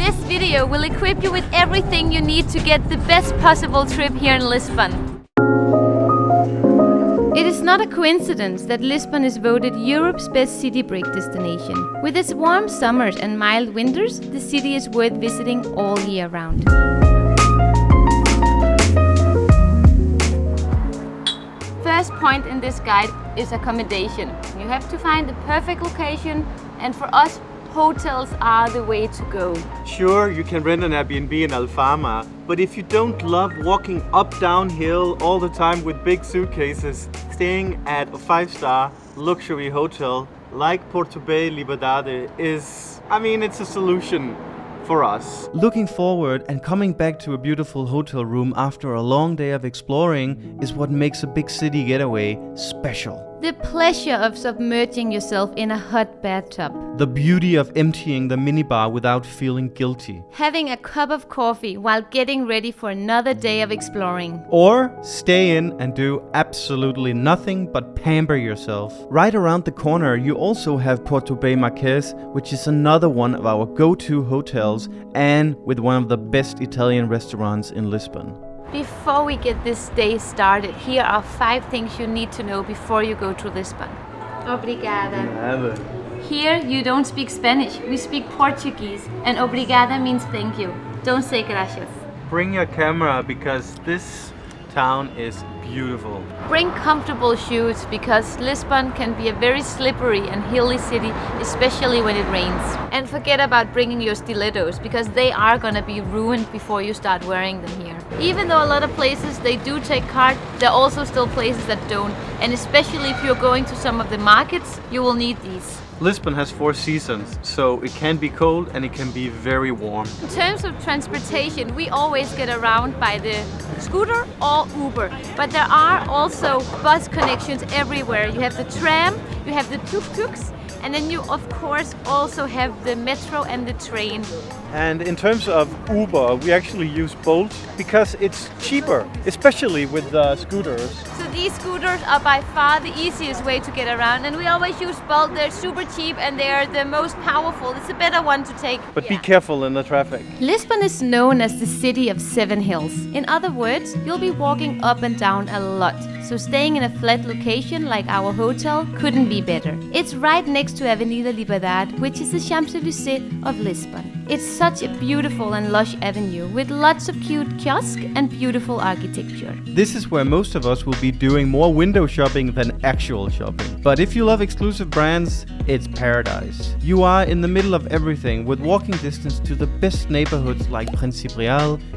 This video will equip you with everything you need to get the best possible trip here in Lisbon. It is not a coincidence that Lisbon is voted Europe's best city break destination. With its warm summers and mild winters, the city is worth visiting all year round. First point in this guide is accommodation. You have to find the perfect location, and for us, hotels are the way to go. Sure, you can rent an Airbnb in Alfama, but if you don't love walking up downhill all the time with big suitcases, staying at a 5-star luxury hotel like PortoBay Liberdade is, it's a solution for us. Looking forward and coming back to a beautiful hotel room after a long day of exploring is what makes a big city getaway special. The pleasure of submerging yourself in a hot bathtub. The beauty of emptying the minibar without feeling guilty. Having a cup of coffee while getting ready for another day of exploring. Or stay in and do absolutely nothing but pamper yourself. Right around the corner you also have PortoBay Marquês, which is another one of our go-to hotels and with one of the best Italian restaurants in Lisbon. Before we get this day started, here are 5 things you need to know before you go to Lisbon. Obrigada. Here you don't speak Spanish, we speak Portuguese, and obrigada means thank you. Don't say gracias. Bring your camera because this town is beautiful. Bring comfortable shoes because Lisbon can be a very slippery and hilly city, especially when it rains. And forget about bringing your stilettos because they are gonna be ruined before you start wearing them here. Even though a lot of places they do take card, there are also still places that don't. And especially if you're going to some of the markets, you will need these. Lisbon has 4 seasons, so it can be cold and it can be very warm. In terms of transportation, we always get around by the scooter or Uber, but there are also bus connections everywhere. You have the tram, you have the tuk-tuks, and then you of course also have the metro and the train. And in terms of Uber, we actually use Bolt because it's cheaper, especially with scooters. So these scooters are by far the easiest way to get around, and we always use Bolt. They're super cheap and they are the most powerful. It's a better one to take. But be careful in the traffic. Lisbon is known as the city of 7 hills. In other words, you'll be walking up and down a lot. So staying in a flat location like our hotel couldn't be better. It's right next to Avenida da Liberdade, which is the Champs-Élysées of Lisbon. It's such a beautiful and lush avenue with lots of cute kiosks and beautiful architecture. This is where most of us will be doing more window shopping than actual shopping. But if you love exclusive brands, it's paradise. You are in the middle of everything with walking distance to the best neighborhoods like Principe,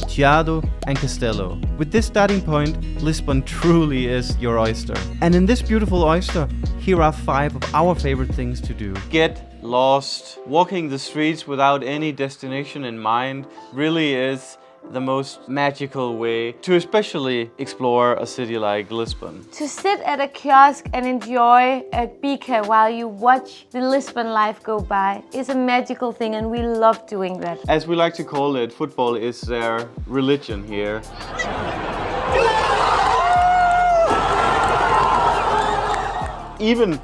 Chiado and Castelo. With this starting point, Lisbon truly is your oyster. And in this beautiful oyster, here are 5 of our favorite things to do. Get lost. Walking the streets without any destination in mind really is the most magical way to especially explore a city like Lisbon. To sit at a kiosk and enjoy a bica while you watch the Lisbon life go by is a magical thing, and we love doing that. As we like to call it, football is their religion here. Even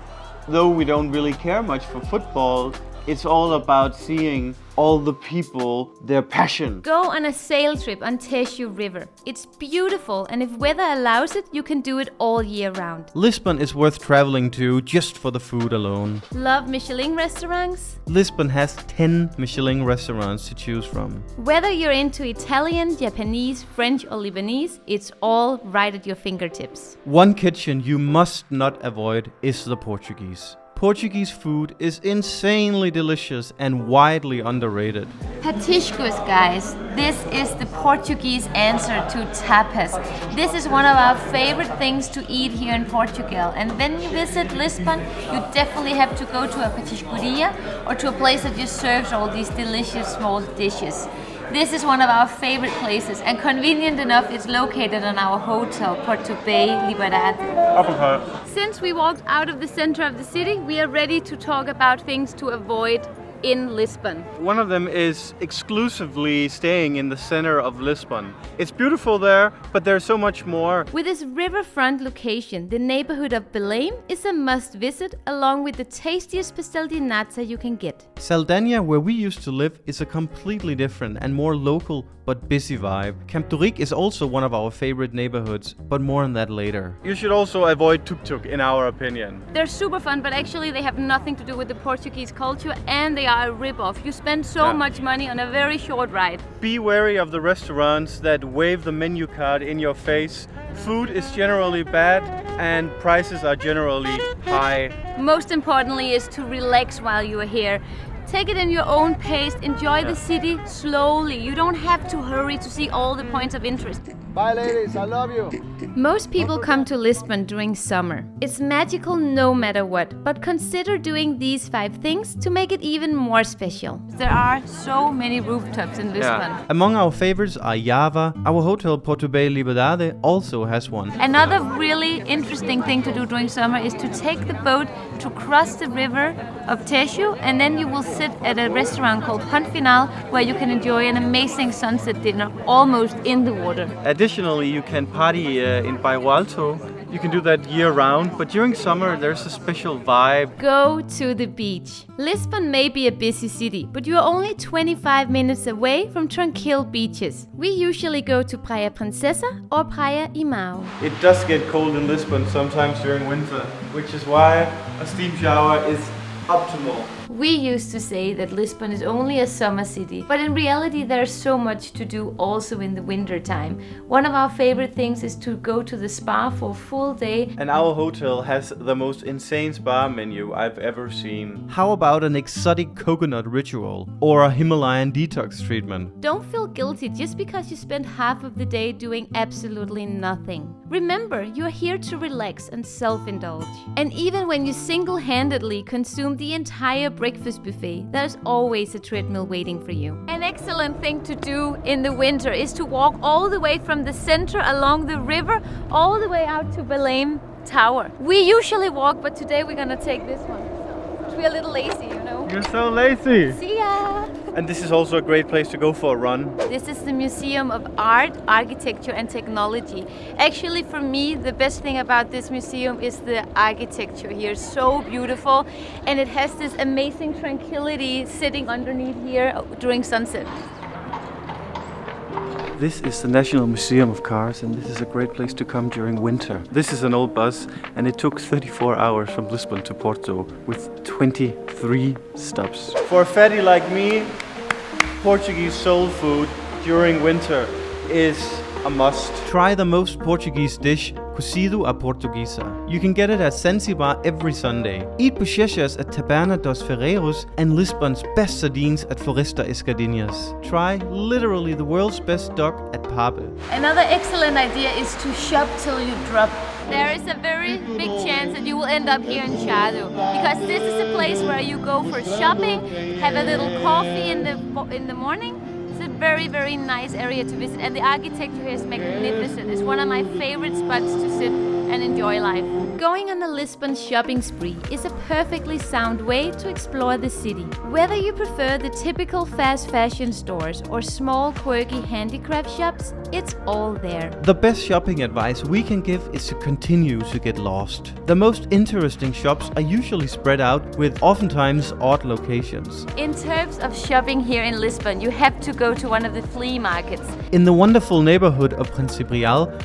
though we don't really care much for football, it's all about seeing all the people, their passion. Go on a sail trip on Tejo River. It's beautiful, and if weather allows it, you can do it all year round. Lisbon is worth traveling to just for the food alone. Love Michelin restaurants? Lisbon has 10 Michelin restaurants to choose from. Whether you're into Italian, Japanese, French or Lebanese, it's all right at your fingertips. One kitchen you must not avoid is the Portuguese. Portuguese food is insanely delicious and widely underrated. Petiscos, guys. This is the Portuguese answer to tapas. This is one of our favorite things to eat here in Portugal. And when you visit Lisbon, you definitely have to go to a petiscaria or to a place that just serves all these delicious small dishes. This is one of our favorite places, and convenient enough, it's located in our hotel, PortoBay Liberdade. Since we walked out of the center of the city, we are ready to talk about things to avoid in Lisbon. One of them is exclusively staying in the center of Lisbon. It's beautiful there, but there's so much more. With this riverfront location, the neighborhood of Belém is a must visit, along with the tastiest pastel de nata you can get. Saldanha, where we used to live, is a completely different and more local but busy vibe. Campo de Ourique is also one of our favorite neighborhoods, but more on that later. You should also avoid tuk-tuk, in our opinion. They're super fun, but actually they have nothing to do with the Portuguese culture, and they are a rip-off. You spend so much money on a very short ride. Be wary of the restaurants that wave the menu card in your face. Food is generally bad and prices are generally high. Most importantly is to relax while you are here. Take it in your own pace, enjoy the city slowly. You don't have to hurry to see all the points of interest. Bye ladies, I love you. Most people come to Lisbon during summer. It's magical no matter what, but consider doing these 5 things to make it even more special. There are so many rooftops in Lisbon. Among our favorites are Java. Our hotel PortoBay Liberdade also has one. Another really interesting thing to do during summer is to take the boat to cross the river of Tejo, and then you will sit at a restaurant called Final, where you can enjoy an amazing sunset dinner almost in the water. Additionally, you can party in Bairro Alto. You can do that year round, but during summer there's a special vibe. Go to the beach. Lisbon may be a busy city, but you are only 25 minutes away from tranquil beaches. We usually go to Praia Princesa or Praia Imao. It does get cold in Lisbon sometimes during winter, which is why a steam shower is optimal. We used to say that Lisbon is only a summer city, but in reality there's so much to do also in the winter time. One of our favorite things is to go to the spa for a full day. And our hotel has the most insane spa menu I've ever seen. How about an exotic coconut ritual or a Himalayan detox treatment? Don't feel guilty just because you spend half of the day doing absolutely nothing. Remember, you are here to relax and self-indulge. And even when you single-handedly consume the entire breakfast buffet, there's always a treadmill waiting for you. An excellent thing to do in the winter is to walk all the way from the center along the river all the way out to Belém Tower. We usually walk, but today we're gonna take this one. We're a little lazy, you know. You're so lazy! See ya! And this is also a great place to go for a run. This is the Museum of Art, Architecture and Technology. Actually, for me, the best thing about this museum is the architecture here. So beautiful, and it has this amazing tranquility sitting underneath here during sunset. This is the National Museum of Cars, and this is a great place to come during winter. This is an old bus, and it took 34 hours from Lisbon to Porto with 23 stops. For a fatty like me, Portuguese soul food during winter is a must. Try the most Portuguese dish, cozido à portuguesa. You can get it at Zanzibar every Sunday. Eat bochechas at Taberna dos Ferreiros and Lisbon's best sardines at Floresta Escadinhas. Try literally the world's best duck at Pabe. Another excellent idea is to shop till you drop. There is a very big chance that you will end up here in Chiado, because this is a place where you go for shopping, have a little coffee in the morning. It's a very, very nice area to visit, and the architecture here is magnificent. It's one of my favorite spots to sit and enjoy life. Going on a Lisbon shopping spree is a perfectly sound way to explore the city. Whether you prefer the typical fast fashion stores or small quirky handicraft shops, it's all there. The best shopping advice we can give is to continue to get lost. The most interesting shops are usually spread out with oftentimes odd locations. In terms of shopping here in Lisbon, you have to go to one of the flea markets. In the wonderful neighborhood of Principe,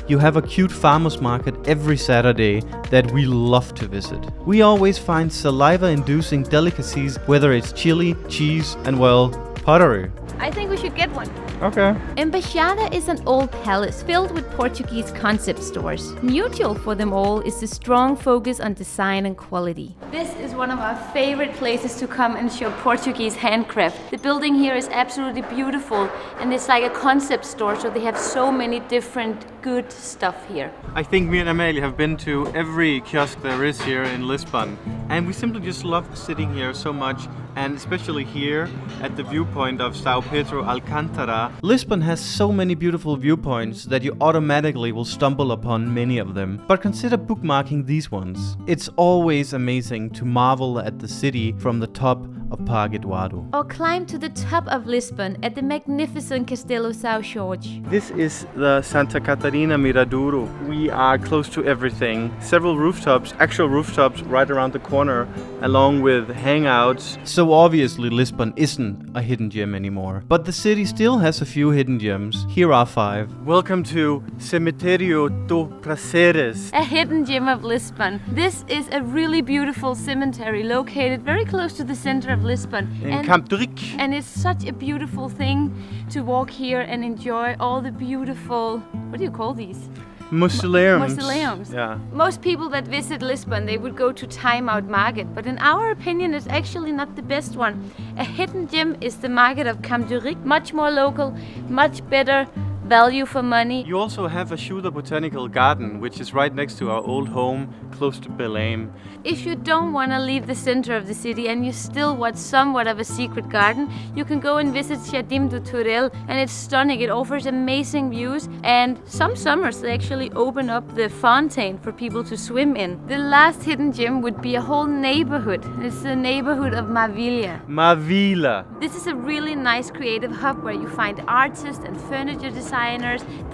you have a cute farmers market every Saturday that we love to visit. We always find saliva-inducing delicacies, whether it's chili, cheese, and well, pottery. I think we should get one. Okay. Embaixada is an old palace filled with Portuguese concept stores. Mutual for them all is the strong focus on design and quality. This is one of our favorite places to come and show Portuguese handcraft. The building here is absolutely beautiful, and it's like a concept store, so they have so many different good stuff here. I think me and Amelia have been to every kiosk there is here in Lisbon, and we simply just love sitting here so much, and especially here at the viewpoint of São Pedro de Alcântara. Lisbon has so many beautiful viewpoints that you automatically will stumble upon many of them, but consider bookmarking these ones. It's always amazing to marvel at the city from the top of Parque Eduardo. Or climb to the top of Lisbon at the magnificent Castelo São Jorge. This is the Santa Catarina Miradouro. We are close to everything. Several rooftops, actual rooftops right around the corner, along with hangouts. So obviously Lisbon isn't a hidden gem anymore. But the city still has a few hidden gems. Here are 5. Welcome to Cemeterio do Prazeres. A hidden gem of Lisbon. This is a really beautiful cemetery located very close to the center of Lisbon. In Campo de Ourique. And it's such a beautiful thing to walk here and enjoy all the beautiful, what do you call these? Mausoleums. Yeah. Most people that visit Lisbon, they would go to Time Out Market, but in our opinion, it's actually not the best one. A hidden gem is the market of Campo de Ourique, much more local, much better value for money. You also have Ajuda Botanical Garden, which is right next to our old home, close to Belém. If you don't want to leave the center of the city and you still want somewhat of a secret garden, you can go and visit Jardim do Torel, and it's stunning. It offers amazing views, and some summers they actually open up the fountain for people to swim in. The last hidden gem would be a whole neighborhood. It's the neighborhood of Mavila. This is a really nice creative hub where you find artists and furniture designers,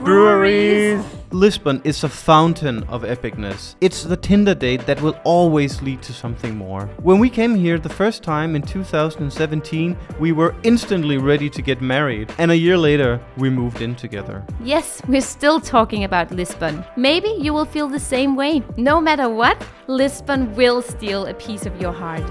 Breweries. Lisbon is a fountain of epicness. It's the Tinder date that will always lead to something more. When we came here the first time in 2017, we were instantly ready to get married, and a year later, we moved in together. Yes, we're still talking about Lisbon. Maybe you will feel the same way. No matter what, Lisbon will steal a piece of your heart.